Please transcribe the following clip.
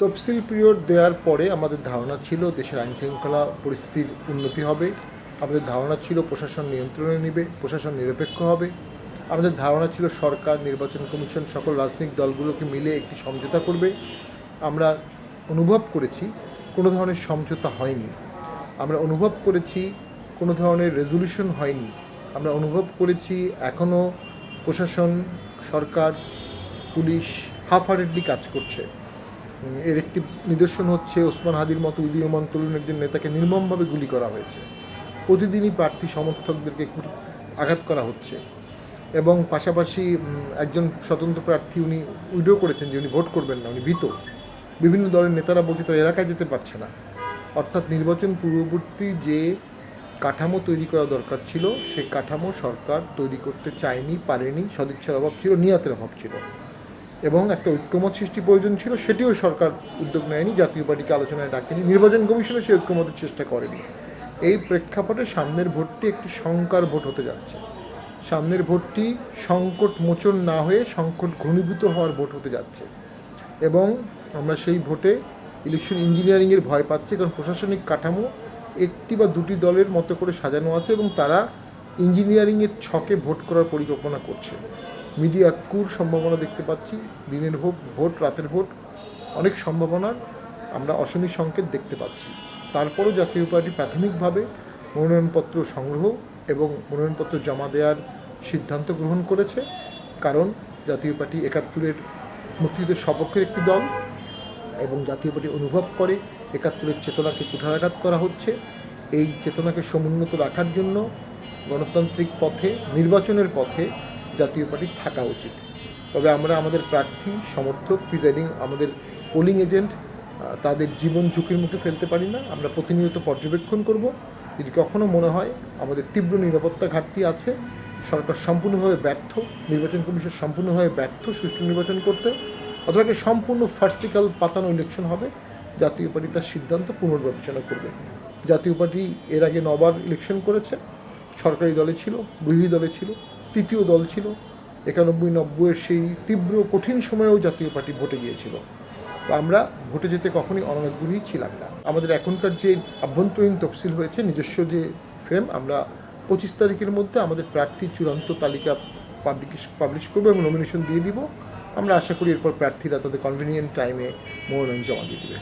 তফসিল পিরিয়ড দেওয়ার পরে আমাদের ধারণা ছিল দেশের আইনশৃঙ্খলা পরিস্থিতির উন্নতি হবে। আমাদের ধারণা ছিল প্রশাসন নিয়ন্ত্রণে নেবে, প্রশাসন নিরপেক্ষ হবে। আমাদের ধারণা ছিল সরকার, নির্বাচন কমিশন সকল রাজনৈতিক দলগুলোকে মিলে একটি সমঝোতা করবে। আমরা অনুভব করেছি কোনো ধরনের সমঝোতা হয়নি। আমরা অনুভব করেছি কোনো ধরনের রেজলিউশন হয়নি। আমরা অনুভব করেছি এখনও প্রশাসন, সরকার, পুলিশ হাফ হার্টেডলি কাজ করছে। এর একটি নিদর্শন হচ্ছে ওসমান হাদির মতো উদীয়মান তরুণ একজন নেতাকে নির্মমভাবে গুলি করা হয়েছে। প্রতিদিনই প্রার্থী সমর্থকদেরকে আঘাত করা হচ্ছে এবং পাশাপাশি একজন স্বতন্ত্র প্রার্থী উনি উইড্রো করেছেন যে উনি ভোট করবেন না, উনি ভীত। বিভিন্ন দলের নেতারা বলছে তারা এলাকায় যেতে পারছে না। অর্থাৎ নির্বাচন পূর্ববর্তী যে কাঠামো তৈরি করা দরকার ছিল সেই কাঠামো সরকার তৈরি করতে চায়নি, পারেনি। সদিচ্ছার অভাব ছিল, নিয়াতের অভাব ছিল এবং একটা ঐক্যমত সৃষ্টি প্রয়োজন ছিল, সেটিও সরকার উদ্যোগ নেয়নি, জাতীয় পার্টিকে আলোচনায় ডাকেনি, নির্বাচন কমিশনও সেই ঐক্যমতের চেষ্টা করেনি। এই প্রেক্ষাপটে সামনের ভোটটি একটি শঙ্কার ভোট হতে যাচ্ছে। সামনের ভোটটি সংকট মোচন না হয়ে সংকট ঘনীভূত হওয়ার ভোট হতে যাচ্ছে এবং আমরা সেই ভোটে ইলেকশন ইঞ্জিনিয়ারিংয়ের ভয় পাচ্ছি, কারণ প্রশাসনিক কাঠামো একটি বা দুটি দলের মতো করে সাজানো আছে এবং তারা ইঞ্জিনিয়ারিংয়ের ছকে ভোট করার পরিকল্পনা করছে। মিডিয়া কুর সম্ভাবনা দেখতে পাচ্ছি, দিনের ভোট, রাতের ভোট, অনেক সম্ভাবনার আমরা অশনি সংকেত দেখতে পাচ্ছি। তারপরও জাতীয় পার্টি প্রাথমিকভাবে মনোনয়নপত্র সংগ্রহ এবং মনোনয়নপত্র জমা দেওয়ার সিদ্ধান্ত গ্রহণ করেছে, কারণ জাতীয় পার্টি ৭১-এর মুক্তিযুদ্ধের সপক্ষের একটি দল এবং জাতীয় পার্টি অনুভব করে ৭১-এর চেতনাকে কুঠারাঘাত করা হচ্ছে। এই চেতনাকে সমুন্নত রাখার জন্য গণতান্ত্রিক পথে, নির্বাচনের পথে জাতীয় পার্টি থাকা উচিত। তবে আমরা আমাদের প্রার্থী, সমর্থক, প্রিজাইডিং আমাদের পোলিং এজেন্ট তাদের জীবন ঝুঁকির মুখে ফেলতে পারি না। আমরা প্রতিনিয়ত পর্যবেক্ষণ করব। যদি কখনও মনে হয় আমাদের তীব্র নিরাপত্তা ঘাটতি আছে, সরকার সম্পূর্ণভাবে ব্যর্থ, নির্বাচন কমিশন সম্পূর্ণভাবে ব্যর্থ সুষ্ঠু নির্বাচন করতে, অথবা একটা সম্পূর্ণ ফার্সিক্যাল পাতানো ইলেকশন হবে, জাতীয় পার্টি তার সিদ্ধান্ত পুনর্বিবেচনা করবে। জাতীয় পার্টি এর আগে ৯বার ইলেকশন করেছে, সরকারি দলে ছিল, বিরোধী দলে ছিল, তৃতীয় দল ছিল। ৯১-৯০-এর সেই তীব্র কঠিন সময়েও জাতীয় পার্টি ভোটে গিয়েছিল। তো আমরা ভোটে যেতে কখনই অনাগ্রহী ছিলাম না। আমাদের এখনকার যে আভ্যন্তরীণ তফসিল হয়েছে, নিজস্ব যে ফ্রেম, আমরা ২৫ তারিখের মধ্যে আমাদের প্রার্থীর চূড়ান্ত তালিকা পাবলিশ করবো এবং নমিনেশন দিয়ে দিব। আমরা আশা করি এরপর প্রার্থীরা তাদের কনভিনিয়েন্ট টাইমে মনোনয়ন জমা দিয়ে দেবে।